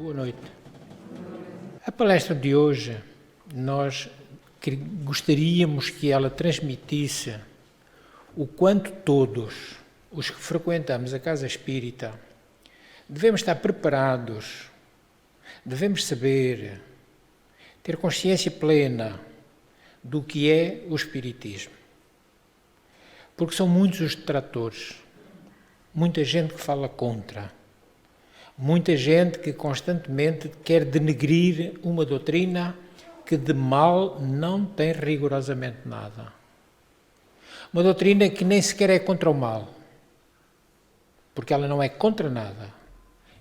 Boa noite. A palestra de hoje, nós gostaríamos que ela transmitisse o quanto todos os que frequentamos a Casa Espírita devemos estar preparados, devemos saber, ter consciência plena do que é o Espiritismo. Porque são muitos os detratores, muita gente que fala contra, muita gente que constantemente quer denegrir uma doutrina que de mal não tem rigorosamente nada. Uma doutrina que nem sequer é contra o mal, porque ela não é contra nada.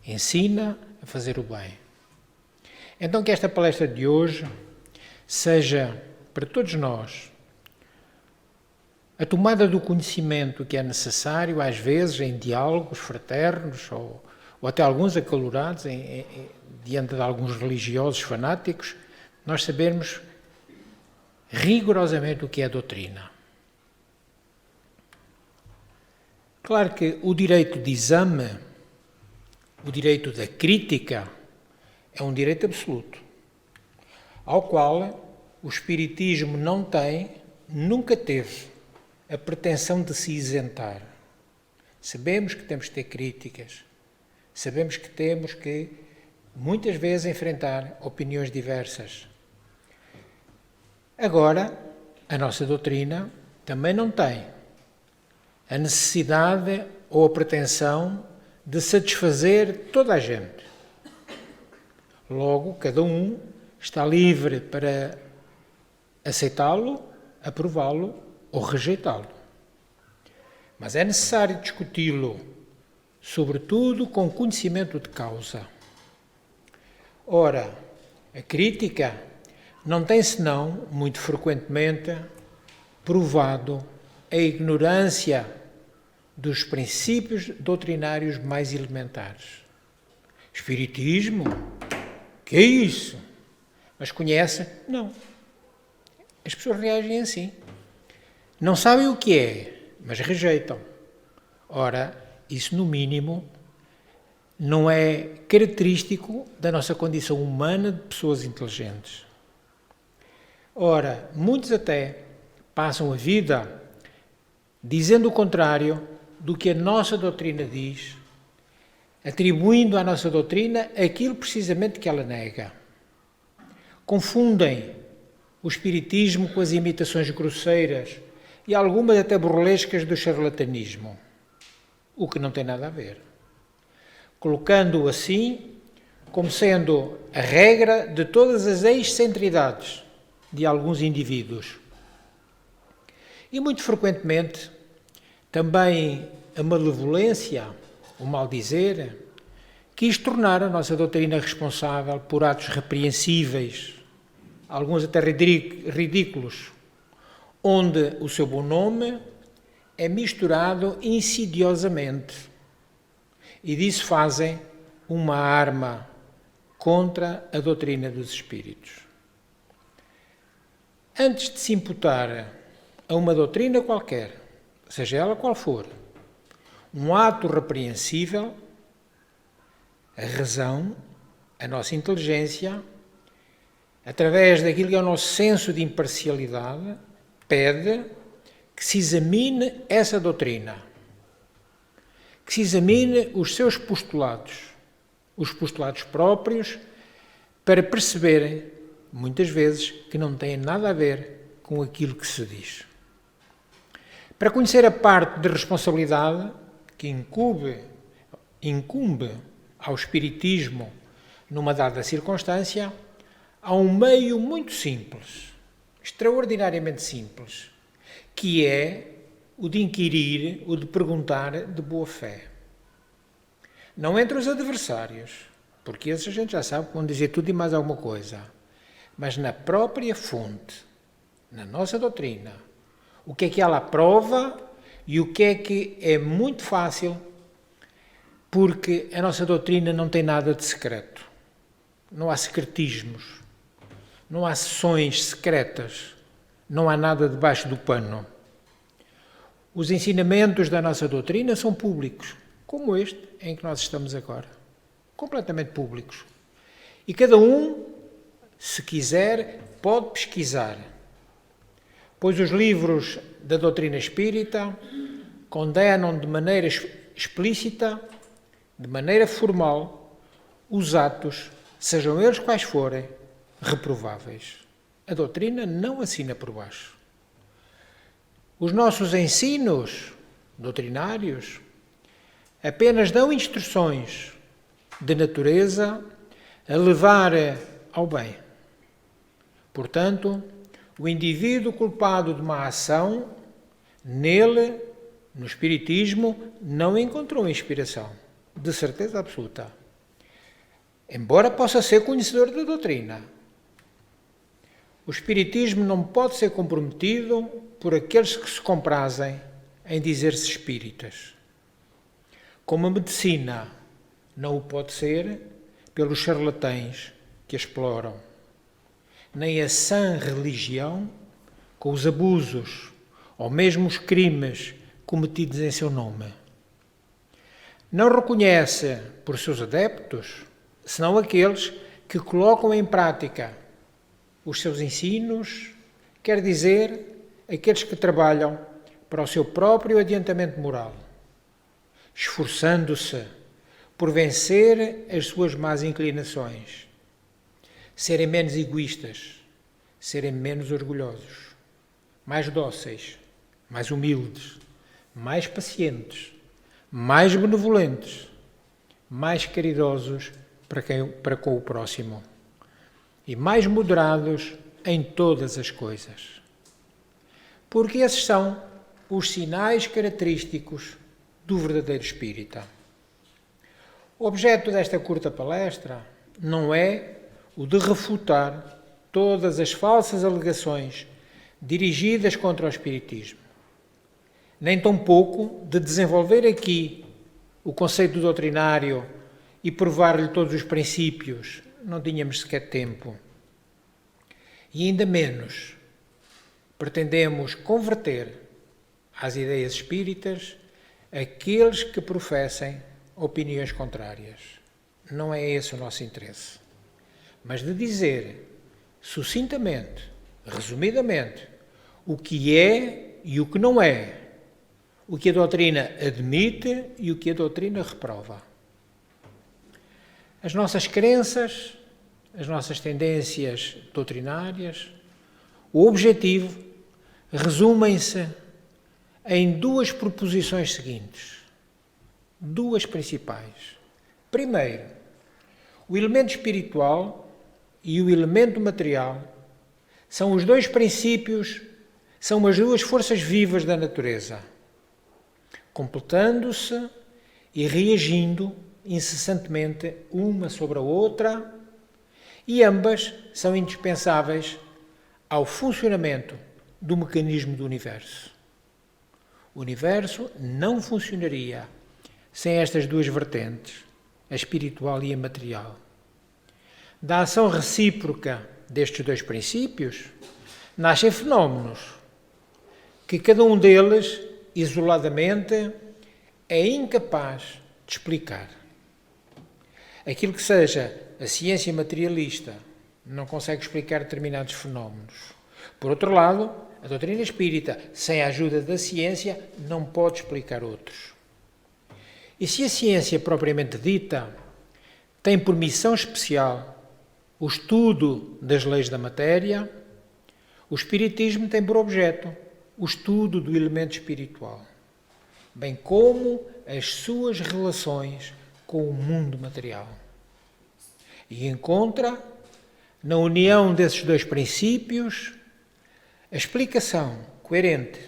Ensina a fazer o bem. Então que esta palestra de hoje seja, para todos nós, a tomada do conhecimento que é necessário, às vezes, em diálogos fraternos ou até alguns acalorados, diante de alguns religiosos fanáticos, nós sabermos rigorosamente o que é a doutrina. Claro que o direito de exame, o direito da crítica, é um direito absoluto, ao qual o Espiritismo não tem, nunca teve, a pretensão de se isentar. Sabemos que temos que ter críticas, sabemos que temos que, muitas vezes, enfrentar opiniões diversas. Agora, a nossa doutrina também não tem a necessidade ou a pretensão de satisfazer toda a gente. Logo, cada um está livre para aceitá-lo, aprová-lo ou rejeitá-lo. Mas é necessário discuti-lo, sobretudo com conhecimento de causa. Ora, a crítica não tem senão, muito frequentemente, provado a ignorância dos princípios doutrinários mais elementares. Espiritismo? Que é isso? Mas conhece? Não. As pessoas reagem assim. Não sabem o que é, mas rejeitam. Ora, isso no mínimo não é característico da nossa condição humana de pessoas inteligentes. Ora, muitos até passam a vida dizendo o contrário do que a nossa doutrina diz, atribuindo à nossa doutrina aquilo precisamente que ela nega. Confundem o Espiritismo com as imitações grosseiras e algumas até burlescas do charlatanismo, o que não tem nada a ver. Colocando-o assim como sendo a regra de todas as excentridades de alguns indivíduos. E muito frequentemente também a malevolência, o maldizer, quis tornar a nossa doutrina responsável por atos repreensíveis, alguns até ridículos, onde o seu bom nome é misturado insidiosamente e disso fazem uma arma contra a doutrina dos espíritos. Antes de se imputar a uma doutrina qualquer, seja ela qual for, um ato repreensível, a razão, a nossa inteligência, através daquilo que é o nosso senso de imparcialidade, pede que se examine essa doutrina, que se examine os seus postulados, os postulados próprios, para perceberem, muitas vezes, que não têm nada a ver com aquilo que se diz. Para conhecer a parte de responsabilidade que incumbe ao Espiritismo numa dada circunstância, há um meio muito simples, extraordinariamente simples, que é o de inquirir, o de perguntar de boa fé. Não entre os adversários, porque esses a gente já sabe que vão dizer tudo e mais alguma coisa, mas na própria fonte, na nossa doutrina, o que é que ela aprova e o que é muito fácil, porque a nossa doutrina não tem nada de secreto. Não há secretismos, não há sessões secretas, não há nada debaixo do pano. Os ensinamentos da nossa doutrina são públicos, como este em que nós estamos agora. Completamente públicos. E cada um, se quiser, pode pesquisar, pois os livros da doutrina espírita condenam de maneira explícita, de maneira formal, os atos, sejam eles quais forem, reprováveis. A doutrina não assina por baixo. Os nossos ensinos doutrinários apenas dão instruções de natureza a levar ao bem. Portanto, o indivíduo culpado de uma ação, nele, no Espiritismo, não encontrou inspiração, de certeza absoluta. Embora possa ser conhecedor da doutrina, o Espiritismo não pode ser comprometido por aqueles que se comprazem em dizer-se espíritas. Como a medicina não o pode ser pelos charlatães que a exploram, nem a sã religião com os abusos ou mesmo os crimes cometidos em seu nome. Não reconhece por seus adeptos, senão aqueles que colocam em prática os seus ensinos, quer dizer, aqueles que trabalham para o seu próprio adiantamento moral, esforçando-se por vencer as suas más inclinações, serem menos egoístas, serem menos orgulhosos, mais dóceis, mais humildes, mais pacientes, mais benevolentes, mais caridosos para com o próximo e mais moderados em todas as coisas. Porque esses são os sinais característicos do verdadeiro espírita. O objeto desta curta palestra não é o de refutar todas as falsas alegações dirigidas contra o espiritismo, nem tampouco de desenvolver aqui o conceito doutrinário e provar-lhe todos os princípios. Não tínhamos sequer tempo. E ainda menos pretendemos converter às ideias espíritas aqueles que professem opiniões contrárias. Não é esse o nosso interesse. Mas de dizer sucintamente, resumidamente, o que é e o que não é, o que a doutrina admite e o que a doutrina reprova. As nossas crenças, as nossas tendências doutrinárias, o objetivo resumem-se em duas proposições seguintes, duas principais. Primeiro, o elemento espiritual e o elemento material são os dois princípios, são as duas forças vivas da natureza, completando-se e reagindo incessantemente uma sobre a outra, e ambas são indispensáveis ao funcionamento do mecanismo do universo. O universo não funcionaria sem estas duas vertentes, a espiritual e a material. Da ação recíproca destes dois princípios nascem fenómenos que cada um deles, isoladamente, é incapaz de explicar. Aquilo que seja a ciência materialista não consegue explicar determinados fenómenos. Por outro lado, a doutrina espírita, sem a ajuda da ciência, não pode explicar outros. E se a ciência propriamente dita tem por missão especial o estudo das leis da matéria, o espiritismo tem por objeto o estudo do elemento espiritual, bem como as suas relações com o mundo material. E encontra, na união desses dois princípios, a explicação coerente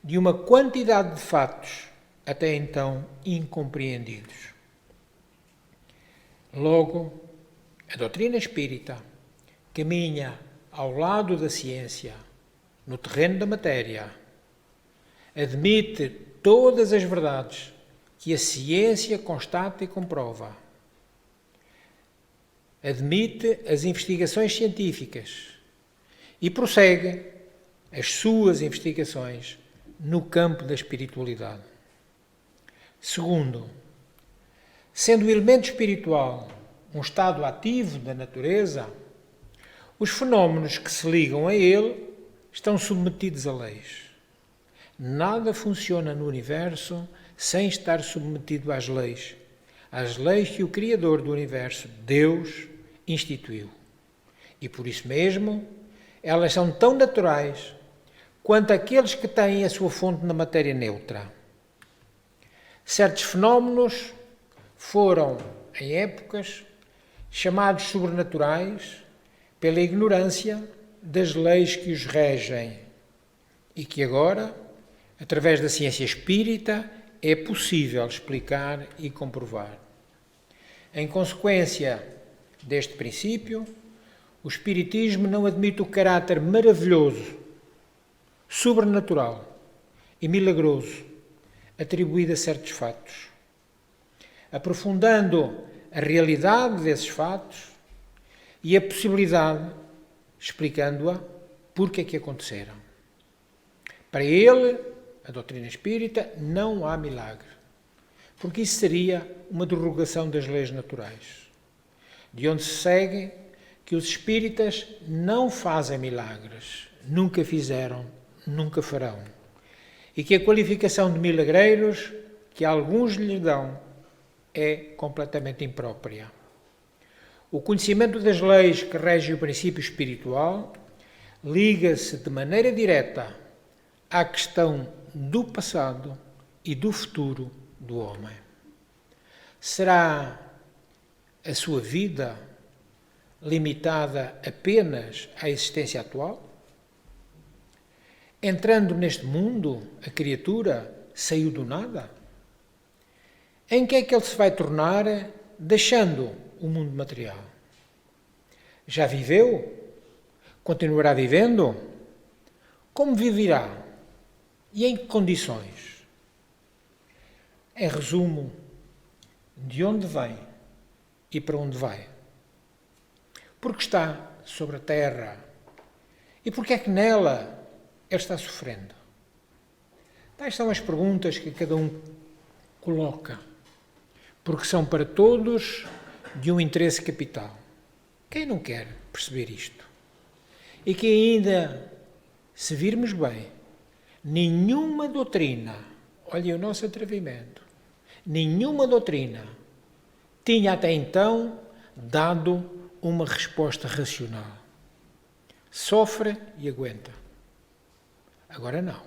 de uma quantidade de fatos até então incompreendidos. Logo, a doutrina espírita caminha ao lado da ciência, no terreno da matéria, admite todas as verdades que a ciência constata e comprova, admite as investigações científicas e prossegue as suas investigações no campo da espiritualidade. Segundo, sendo o elemento espiritual um estado ativo da natureza, os fenómenos que se ligam a ele estão submetidos a leis. Nada funciona no universo sem estar submetido às leis que o Criador do universo, Deus, instituiu. E por isso mesmo, elas são tão naturais quanto aqueles que têm a sua fonte na matéria neutra. Certos fenómenos foram, em épocas, chamados sobrenaturais pela ignorância das leis que os regem e que agora, através da ciência espírita, é possível explicar e comprovar. Em consequência deste princípio, o Espiritismo não admite o caráter maravilhoso, sobrenatural e milagroso atribuído a certos fatos. Aprofundando a realidade desses fatos e a possibilidade, explicando-a, porque é que aconteceram. Para ele, a doutrina espírita, não há milagre, porque isso seria uma derrogação das leis naturais, de onde se segue que os espíritas não fazem milagres, nunca fizeram, nunca farão, e que a qualificação de milagreiros que alguns lhes dão é completamente imprópria. O conhecimento das leis que regem o princípio espiritual liga-se de maneira direta à questão do passado e do futuro do homem. Será a sua vida limitada apenas à existência atual? Entrando neste mundo, a criatura saiu do nada? Em que é que ele se vai tornar deixando o mundo material? Já viveu? Continuará vivendo? Como viverá? E em que condições? Em resumo, de onde vem e para onde vai? Porque está sobre a terra? E porque é que nela ele está sofrendo? Tais são as perguntas que cada um coloca, porque são para todos de um interesse capital. Quem não quer perceber isto? E que ainda, se virmos bem, nenhuma doutrina, olhem o nosso atrevimento, nenhuma doutrina tinha até então dado uma resposta racional. Sofre e aguenta. Agora não.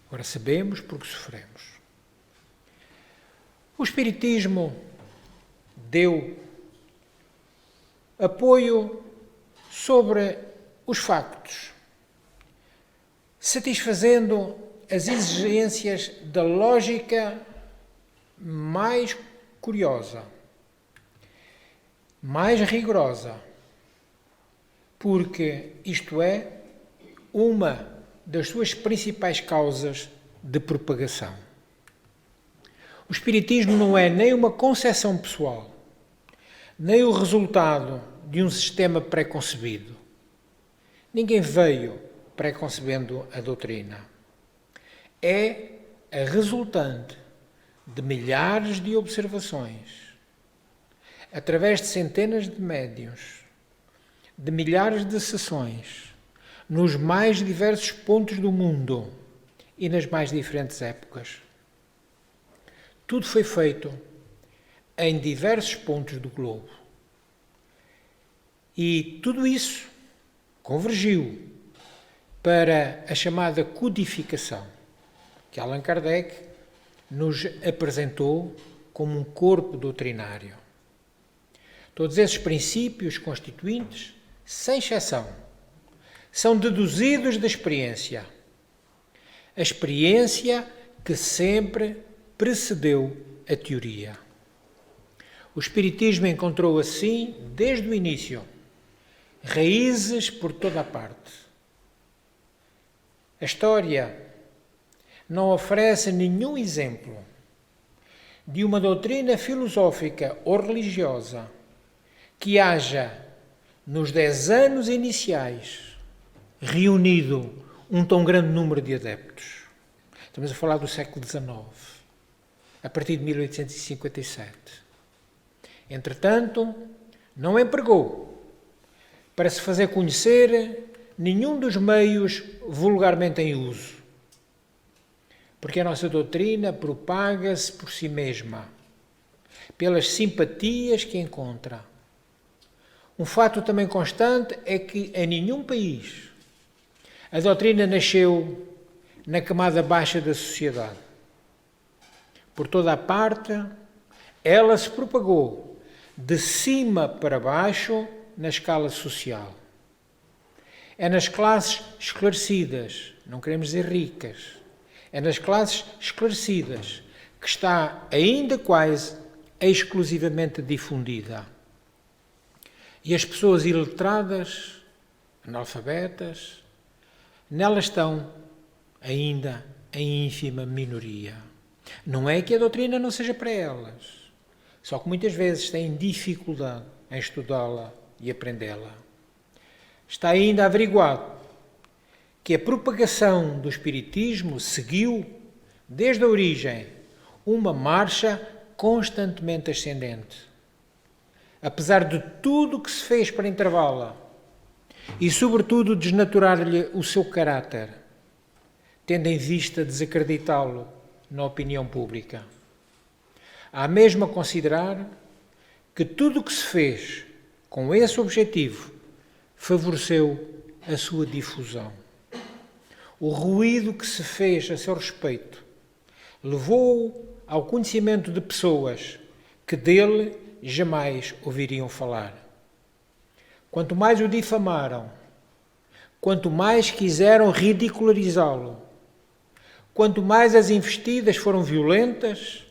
Agora sabemos porque sofremos. O Espiritismo deu apoio sobre os factos, satisfazendo as exigências da lógica mais curiosa, mais rigorosa, porque isto é uma das suas principais causas de propagação. O Espiritismo não é nem uma concepção pessoal, nem o resultado de um sistema pré-concebido. Ninguém veio pré-concebendo a doutrina. É a resultante de milhares de observações, através de centenas de médiuns, de milhares de sessões, nos mais diversos pontos do mundo e nas mais diferentes épocas. Tudo foi feito em diversos pontos do globo. E tudo isso convergiu para a chamada codificação, que Allan Kardec nos apresentou como um corpo doutrinário. Todos esses princípios constituintes, sem exceção, são deduzidos da experiência. A experiência que sempre precedeu a teoria. O Espiritismo encontrou assim, desde o início, raízes por toda a parte. A história não oferece nenhum exemplo de uma doutrina filosófica ou religiosa que haja, nos 10 anos iniciais, reunido um tão grande número de adeptos. Estamos a falar do século XIX, a partir de 1857. Entretanto, não empregou para se fazer conhecer nenhum dos meios vulgarmente em uso, porque a nossa doutrina propaga-se por si mesma, pelas simpatias que encontra. Um fato também constante é que em nenhum país a doutrina nasceu na camada baixa da sociedade. Por toda a parte, ela se propagou de cima para baixo na escala social. É nas classes esclarecidas, não queremos dizer ricas, é nas classes esclarecidas que está ainda quase exclusivamente difundida. E as pessoas iletradas, analfabetas, nelas estão ainda em ínfima minoria. Não é que a doutrina não seja para elas, só que muitas vezes têm dificuldade em estudá-la e aprendê-la. Está ainda averiguado que a propagação do espiritismo seguiu, desde a origem, uma marcha constantemente ascendente. Apesar de tudo o que se fez para intervá-la e, sobretudo, desnaturar-lhe o seu caráter, tendo em vista desacreditá-lo na opinião pública. Há mesmo a considerar que tudo o que se fez com esse objetivo favoreceu a sua difusão. O ruído que se fez a seu respeito levou-o ao conhecimento de pessoas que dele jamais ouviriam falar. Quanto mais o difamaram, quanto mais quiseram ridicularizá-lo, quanto mais as investidas foram violentas,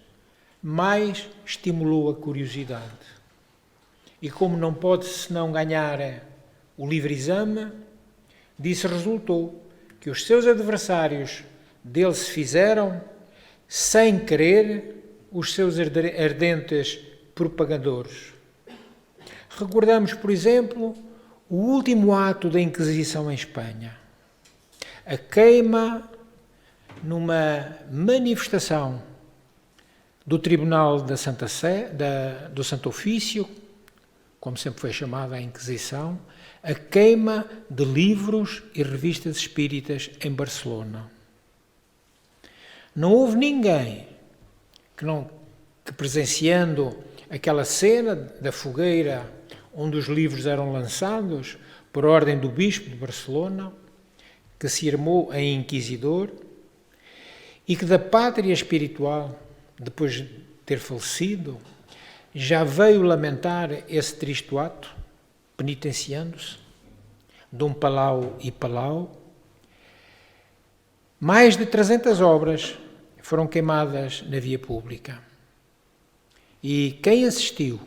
mais estimulou a curiosidade. E como não pode senão ganhar o livre exame, disso resultou que os seus adversários dele se fizeram, sem querer, os seus ardentes propagadores. Recordamos, por exemplo, o último ato da Inquisição em Espanha. A queima numa manifestação do Tribunal da Santa Sé, do Santo Ofício, como sempre foi chamada a Inquisição, a queima de livros e revistas espíritas em Barcelona. Não houve ninguém que presenciando aquela cena da fogueira onde os livros eram lançados por ordem do Bispo de Barcelona, que se armou em inquisidor e que da pátria espiritual, depois de ter falecido, já veio lamentar esse triste ato, penitenciando-se, Dom Palau e Palau. Mais de 300 obras foram queimadas na via pública. E quem assistiu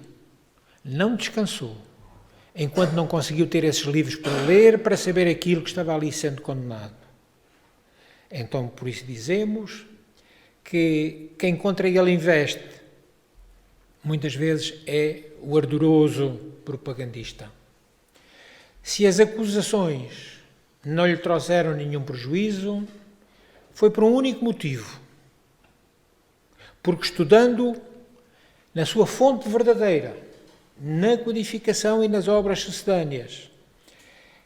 não descansou, enquanto não conseguiu ter esses livros para ler, para saber aquilo que estava ali sendo condenado. Então, por isso dizemos que quem contra ele investe, muitas vezes é o ardoroso propagandista. Se as acusações não lhe trouxeram nenhum prejuízo, foi por um único motivo. Porque estudando na sua fonte verdadeira, na codificação e nas obras sucedâneas,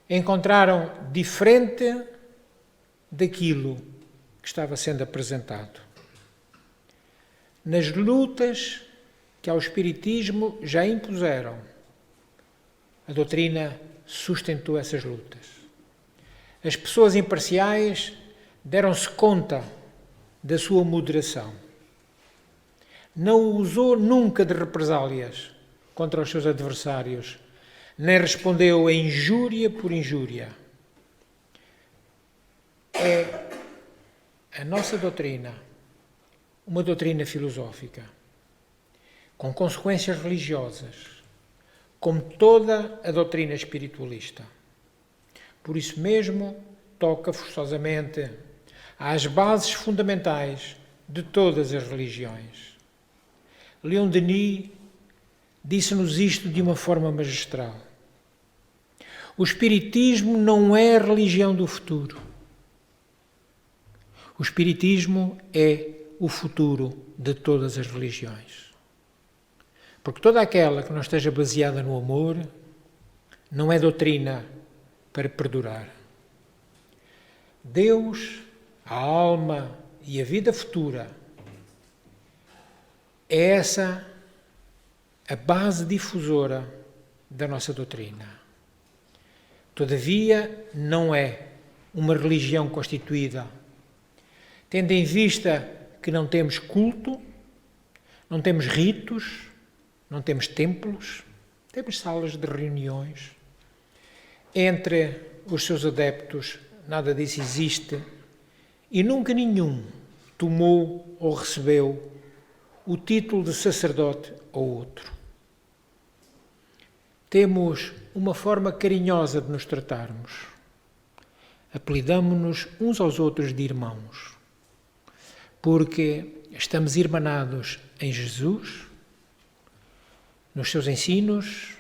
encontraram diferente daquilo que estava sendo apresentado. Nas lutas que ao Espiritismo já impuseram, a doutrina sustentou essas lutas. As pessoas imparciais deram-se conta da sua moderação. Não usou nunca de represálias contra os seus adversários, nem respondeu a injúria por injúria. É a nossa doutrina uma doutrina filosófica, com consequências religiosas, como toda a doutrina espiritualista. Por isso mesmo, toca forçosamente às bases fundamentais de todas as religiões. Leon Denis disse-nos isto de uma forma magistral. O Espiritismo não é a religião do futuro. O Espiritismo é o futuro de todas as religiões. Porque toda aquela que não esteja baseada no amor não é doutrina para perdurar. Deus, a alma e a vida futura é essa a base difusora da nossa doutrina. Todavia, não é uma religião constituída, tendo em vista que não temos culto, não temos ritos, não temos templos, temos salas de reuniões. Entre os seus adeptos, nada disso existe e nunca nenhum tomou ou recebeu o título de sacerdote ou outro. Temos uma forma carinhosa de nos tratarmos. Apelidamo-nos uns aos outros de irmãos, porque estamos irmanados em Jesus, nos seus ensinos,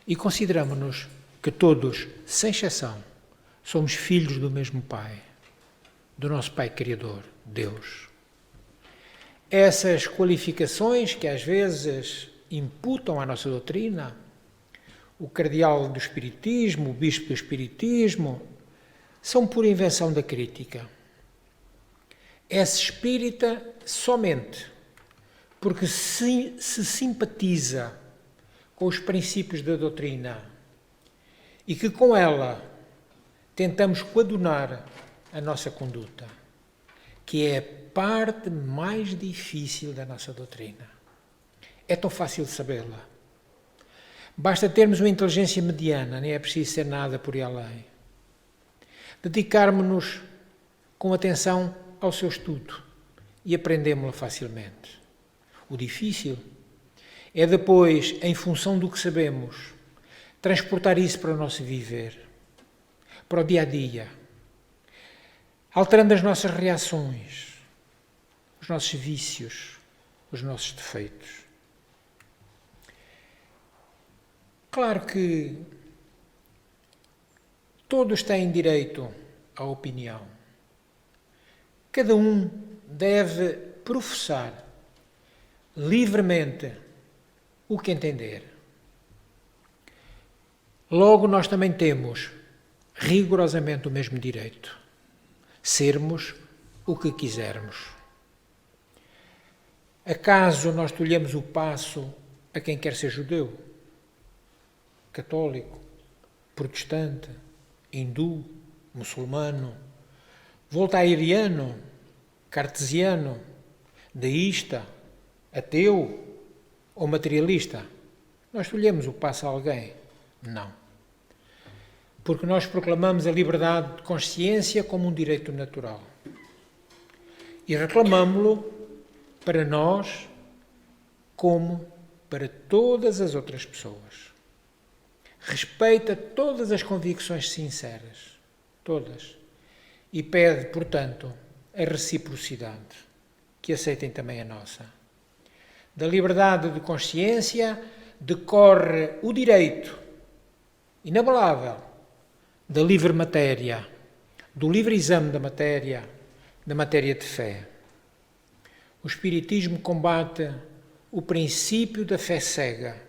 e consideramo-nos que todos, sem exceção, somos filhos do mesmo Pai, do nosso Pai Criador, Deus. Essas qualificações que às vezes imputam à nossa doutrina, o cardeal do Espiritismo, o bispo do Espiritismo, são pura invenção da crítica. É-se espírita somente porque se simpatiza com os princípios da doutrina e que com ela tentamos coadunar a nossa conduta, que é a parte mais difícil da nossa doutrina. É tão fácil de sabê-la. Basta termos uma inteligência mediana, nem é preciso ser nada por aí além. Dedicarmos-nos com atenção ao seu estudo e aprendemos-la facilmente. O difícil é depois, em função do que sabemos, transportar isso para o nosso viver, para o dia-a-dia, alterando as nossas reações, os nossos vícios, os nossos defeitos. Claro que todos têm direito à opinião. Cada um deve professar livremente o que entender. Logo, nós também temos rigorosamente o mesmo direito. Sermos o que quisermos. Acaso nós tolhemos o passo a quem quer ser judeu, católico, protestante, hindu, muçulmano, voltairiano, cartesiano, deísta, ateu ou materialista? Nós tolhemos o passo a alguém? Não. Porque nós proclamamos a liberdade de consciência como um direito natural. E reclamamo-lo para nós como para todas as outras pessoas. Respeita todas as convicções sinceras, todas, e pede, portanto, a reciprocidade, que aceitem também a nossa. Da liberdade de consciência decorre o direito inabalável da livre matéria, do livre exame da matéria de fé. O Espiritismo combate o princípio da fé cega,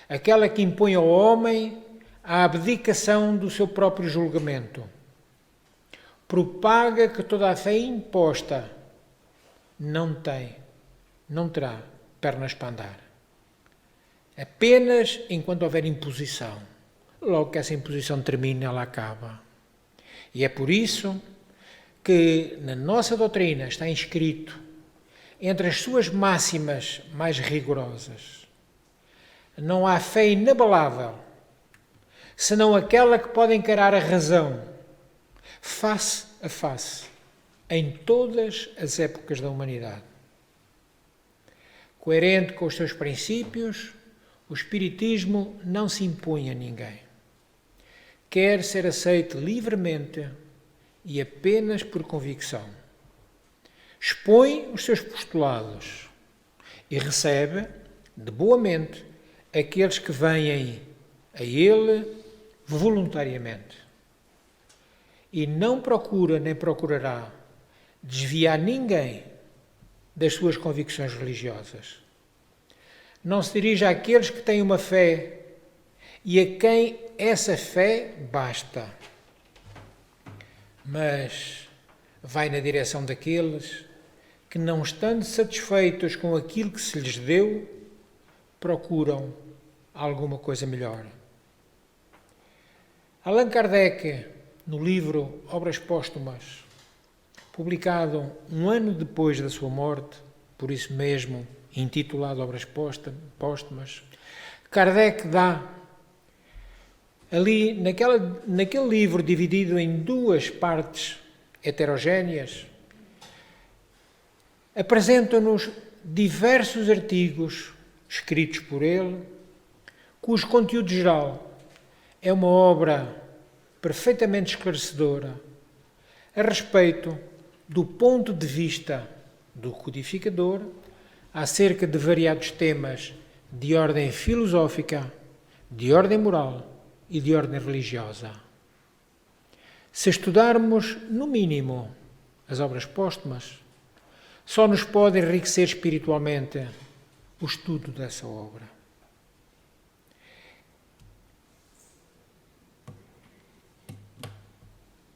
aquela que impõe ao homem a abdicação do seu próprio julgamento. Propaga que toda a fé imposta não terá pernas para andar. Apenas enquanto houver imposição. Logo que essa imposição termina, ela acaba. E é por isso que na nossa doutrina está inscrito, entre as suas máximas mais rigorosas, não há fé inabalável, senão aquela que pode encarar a razão, face a face, em todas as épocas da humanidade. Coerente com os seus princípios, o Espiritismo não se impõe a ninguém. Quer ser aceito livremente e apenas por convicção. Expõe os seus postulados e recebe, de boa mente, aqueles que vêm a ele voluntariamente. E não procura nem procurará desviar ninguém das suas convicções religiosas. não se dirige àqueles que têm uma fé e a quem essa fé basta, mas vai na direção daqueles que, não estando satisfeitos com aquilo que se lhes deu, procuram alguma coisa melhor. Allan Kardec, no livro Obras Póstumas, publicado um ano depois da sua morte, por isso mesmo intitulado Obras Póstumas, Kardec dá ali, naquele livro dividido em duas partes heterogéneas, apresenta-nos diversos artigos escritos por ele, cujo conteúdo geral é uma obra perfeitamente esclarecedora a respeito do ponto de vista do codificador acerca de variados temas de ordem filosófica, de ordem moral e de ordem religiosa. Se estudarmos, no mínimo, as obras póstumas, só nos pode enriquecer espiritualmente o estudo dessa obra.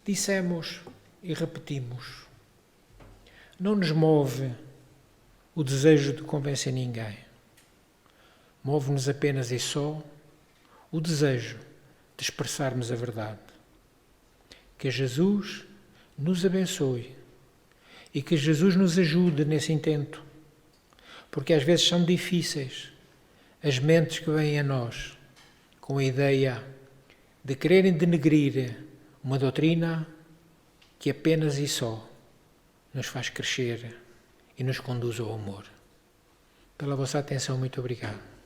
Dissemos e repetimos, não nos move o desejo de convencer ninguém. Move-nos apenas e só o desejo de expressarmos a verdade. Que Jesus nos abençoe e que Jesus nos ajude nesse intento, porque às vezes são difíceis as mentes que vêm a nós com a ideia de quererem denegrir uma doutrina que apenas e só nos faz crescer e nos conduz ao amor. Pela vossa atenção, muito obrigado.